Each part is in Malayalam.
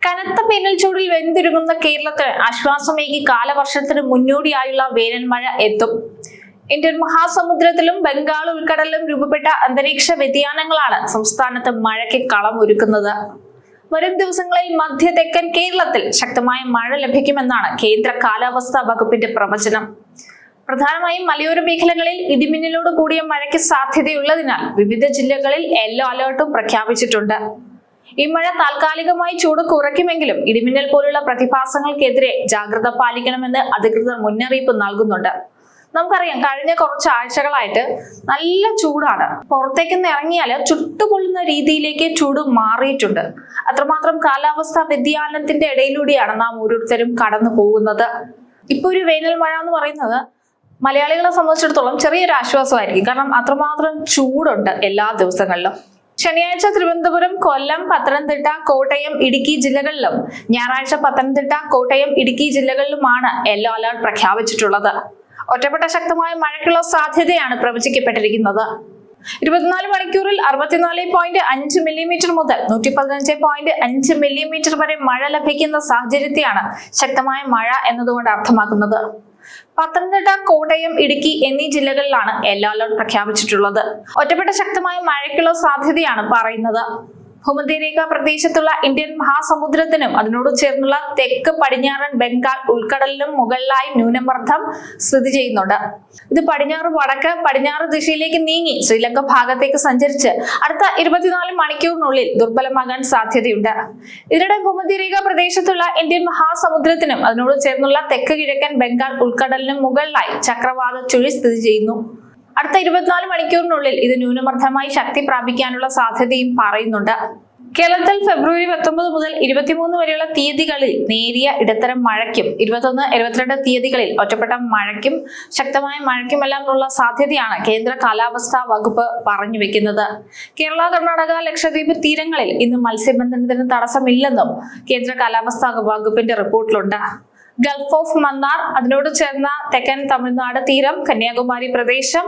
കനത്ത വേനൽ ചൂടിൽ വെന്തുരുങ്ങുന്ന കേരളത്തിന് ആശ്വാസമേകി കാലവർഷത്തിന് മുന്നോടിയായുള്ള വേനൽ മഴ എത്തും. ഇന്ത്യൻ മഹാസമുദ്രത്തിലും ബംഗാൾ ഉൾക്കടലിലും രൂപപ്പെട്ട അന്തരീക്ഷ വ്യതിയാനങ്ങളാണ് സംസ്ഥാനത്ത് മഴയ്ക്ക് കളമൊരുക്കുന്നത്. വരും ദിവസങ്ങളിൽ മധ്യ തെക്കൻ കേരളത്തിൽ ശക്തമായ മഴ ലഭിക്കുമെന്നാണ് കേന്ദ്ര കാലാവസ്ഥാ വകുപ്പിന്റെ പ്രവചനം. പ്രധാനമായും മലയോര മേഖലകളിൽ ഇടിമിന്നലോട് കൂടിയ മഴയ്ക്ക് സാധ്യതയുള്ളതിനാൽ വിവിധ ജില്ലകളിൽ യെല്ലോ അലേർട്ടും പ്രഖ്യാപിച്ചിട്ടുണ്ട്. ഈ മഴ താൽക്കാലികമായി ചൂട് കുറയ്ക്കുമെങ്കിലും ഇടിമിന്നൽ പോലുള്ള പ്രതിഭാസങ്ങൾക്കെതിരെ ജാഗ്രത പാലിക്കണമെന്ന് അധികൃതർ മുന്നറിയിപ്പ് നൽകുന്നുണ്ട്. നമുക്കറിയാം, കഴിഞ്ഞ കുറച്ച് ആഴ്ചകളായിട്ട് നല്ല ചൂടാണ്. പുറത്തേക്ക് ഇറങ്ങിയാൽ ചുട്ടുപൊള്ളുന്ന രീതിയിലേക്ക് ചൂട് മാറിയിട്ടുണ്ട്. അത്രമാത്രം കാലാവസ്ഥാ വ്യതിയാനത്തിന്റെ ഇടയിലൂടെയാണ് നാം ഓരോരുത്തരും കടന്നു പോകുന്നത്. ഇപ്പൊ ഒരു വേനൽ മഴ എന്ന് പറയുന്നത് മലയാളികളെ സംബന്ധിച്ചിടത്തോളം ചെറിയൊരു ആശ്വാസമായിരിക്കും. കാരണം അത്രമാത്രം ചൂടുണ്ട് എല്ലാ ദിവസങ്ങളിലും. ശനിയാഴ്ച തിരുവനന്തപുരം, കൊല്ലം, പത്തനംതിട്ട, കോട്ടയം, ഇടുക്കി ജില്ലകളിലും ഞായറാഴ്ച പത്തനംതിട്ട, കോട്ടയം, ഇടുക്കി ജില്ലകളിലുമാണ് യെല്ലോ അലർട്ട് പ്രഖ്യാപിച്ചിട്ടുള്ളത്. ഒറ്റപ്പെട്ട ശക്തമായ മഴയ്ക്കുള്ള സാധ്യതയാണ് പ്രവചിക്കപ്പെട്ടിരിക്കുന്നത്. 24 മണിക്കൂറിൽ 64.5 മില്ലിമീറ്റർ മുതൽ 115.5 മില്ലിമീറ്റർ വരെ മഴ ലഭിക്കുന്ന സാഹചര്യത്തെയാണ് ശക്തമായ മഴ എന്നതുകൊണ്ട് അർത്ഥമാക്കുന്നത്. പത്തനംതിട്ട, കോട്ടയം, ഇടുക്കി എന്നീ ജില്ലകളിലാണ് യെല്ലോ അലർട്ട് പ്രഖ്യാപിച്ചിട്ടുള്ളത്. ഒറ്റപ്പെട്ട ശക്തമായ മഴയ്ക്കുള്ള സാധ്യതയാണ് പറയുന്നത്. ഭൂമധ്യരേഖ പ്രദേശത്തുള്ള ഇന്ത്യൻ മഹാസമുദ്രത്തിനും അതിനോട് ചേർന്നുള്ള തെക്ക് പടിഞ്ഞാറൻ ബംഗാൾ ഉൾക്കടലിനും മുകളിലായി ന്യൂനമർദ്ദം സ്ഥിതി ചെയ്യുന്നുണ്ട്. ഇത് പടിഞ്ഞാറ് വടക്ക് പടിഞ്ഞാറ് ദിശയിലേക്ക് നീങ്ങി ശ്രീലങ്ക ഭാഗത്തേക്ക് സഞ്ചരിച്ച് അടുത്ത 24 മണിക്കൂറിനുള്ളിൽ ദുർബലമാകാൻ സാധ്യതയുണ്ട്. ഇതിനിടെ ഭൂമധ്യരേഖ പ്രദേശത്തുള്ള ഇന്ത്യൻ മഹാസമുദ്രത്തിനും അതിനോട് ചേർന്നുള്ള തെക്ക് കിഴക്കൻ ബംഗാൾ ഉൾക്കടലിനും മുകളിലായി ചക്രവാത ചുഴി സ്ഥിതി ചെയ്യുന്നു. അടുത്ത 24 മണിക്കൂറിനുള്ളിൽ ഇത് ന്യൂനമർദ്ദമായി ശക്തി പ്രാപിക്കാനുള്ള സാധ്യതയും പറയുന്നുണ്ട്. കേരളത്തിൽ ഫെബ്രുവരി 19 മുതൽ 23 വരെയുള്ള തീയതികളിൽ നേരിയ ഇടത്തരം മഴയ്ക്കും 21, 22 തീയതികളിൽ ഒറ്റപ്പെട്ട മഴയ്ക്കും ശക്തമായ മഴയ്ക്കുമെല്ലാം ഉള്ള സാധ്യതയാണ് കേന്ദ്ര കാലാവസ്ഥാ വകുപ്പ് പറഞ്ഞു വെക്കുന്നത്. കേരള, കർണാടക, ലക്ഷദ്വീപ് തീരങ്ങളിൽ ഇന്ന് മത്സ്യബന്ധനത്തിന് തടസ്സമില്ലെന്നും കേന്ദ്ര കാലാവസ്ഥാ വകുപ്പിന്റെ റിപ്പോർട്ടിലുണ്ട്. ഗൾഫ് ഓഫ് മന്നാർ, അതിനോട് ചേർന്ന തെക്കൻ തമിഴ്നാട് തീരം, കന്യാകുമാരി പ്രദേശം,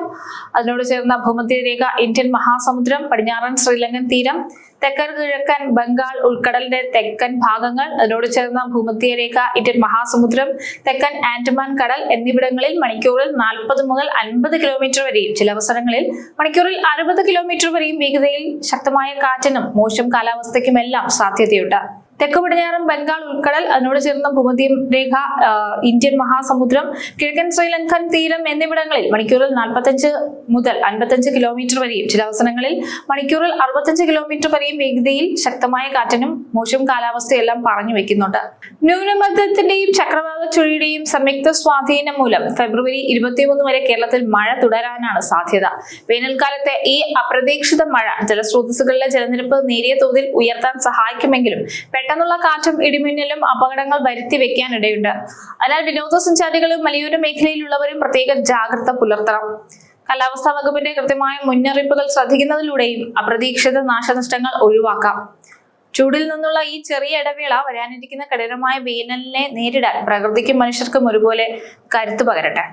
അതിനോട് ചേർന്ന ഭൂമധ്യരേഖ ഇന്ത്യൻ മഹാസമുദ്രം, പടിഞ്ഞാറൻ ശ്രീലങ്കൻ തീരം, തെക്കൻ കിഴക്കൻ ബംഗാൾ ഉൾക്കടലിന്റെ തെക്കൻ ഭാഗങ്ങൾ, അതിനോട് ചേർന്ന ഭൂമധ്യരേഖ ഇന്ത്യൻ മഹാസമുദ്രം, തെക്കൻ ആൻഡമാൻ കടൽ എന്നിവിടങ്ങളിൽ മണിക്കൂറിൽ 40 മുതൽ 50 കിലോമീറ്റർ വരെയും ചില അവസരങ്ങളിൽ മണിക്കൂറിൽ 60 കിലോമീറ്റർ വരെയും വേഗതയിൽ ശക്തമായ കാറ്റിനും മോശം കാലാവസ്ഥയ്ക്കുമെല്ലാം സാധ്യതയുണ്ട്. തെക്ക് പടിഞ്ഞാറൻ ബംഗാൾ ഉൾക്കടൽ, അതിനോട് ചേർന്ന ഭൂമധ്യരേഖ ഇന്ത്യൻ മഹാസമുദ്രം, കിഴക്കൻ ശ്രീലങ്കൻ തീരം എന്നിവിടങ്ങളിൽ മണിക്കൂറിൽ 45 മുതൽ 55 കിലോമീറ്റർ വരെയും ചില അവസരങ്ങളിൽ മണിക്കൂറിൽ 65 കിലോമീറ്റർ വരെയും വേഗതയിൽ ശക്തമായ കാറ്റിനും മോശം കാലാവസ്ഥയെല്ലാം പറഞ്ഞു വെക്കുന്നുണ്ട്. ന്യൂനമർദ്ദത്തിന്റെയും ചക്രവാത ചുഴിയുടെയും സംയുക്ത സ്വാധീനം മൂലം ഫെബ്രുവരി 23 വരെ കേരളത്തിൽ മഴ തുടരാനാണ് സാധ്യത. വേനൽക്കാലത്തെ ഈ അപ്രതീക്ഷിത മഴ ജലസ്രോതസ്സുകളിലെ ജലനിരപ്പ് നേരിയ തോതിൽ ഉയർത്താൻ സഹായിക്കുമെങ്കിലും പെട്ടെന്നുള്ള കാറ്റും ഇടിമിന്നലും അപകടങ്ങൾ വരുത്തി വെക്കാനിടയുണ്ട്. അതിനാൽ വിനോദസഞ്ചാരികളും മലയോര മേഖലയിലുള്ളവരും പ്രത്യേക ജാഗ്രത പുലർത്തണം. കാലാവസ്ഥാ വകുപ്പിന്റെ കൃത്യമായ മുന്നറിയിപ്പുകൾ ശ്രദ്ധിക്കുന്നതിലൂടെയും അപ്രതീക്ഷിത നാശനഷ്ടങ്ങൾ ഒഴിവാക്കാം. ചൂടിൽ നിന്നുള്ള ഈ ചെറിയ ഇടവേള വരാനിരിക്കുന്ന കഠിനമായ വേനലിനെ നേരിടാൻ പ്രകൃതിക്കും മനുഷ്യർക്കും ഒരുപോലെ കരുത്തു പകരട്ടെ.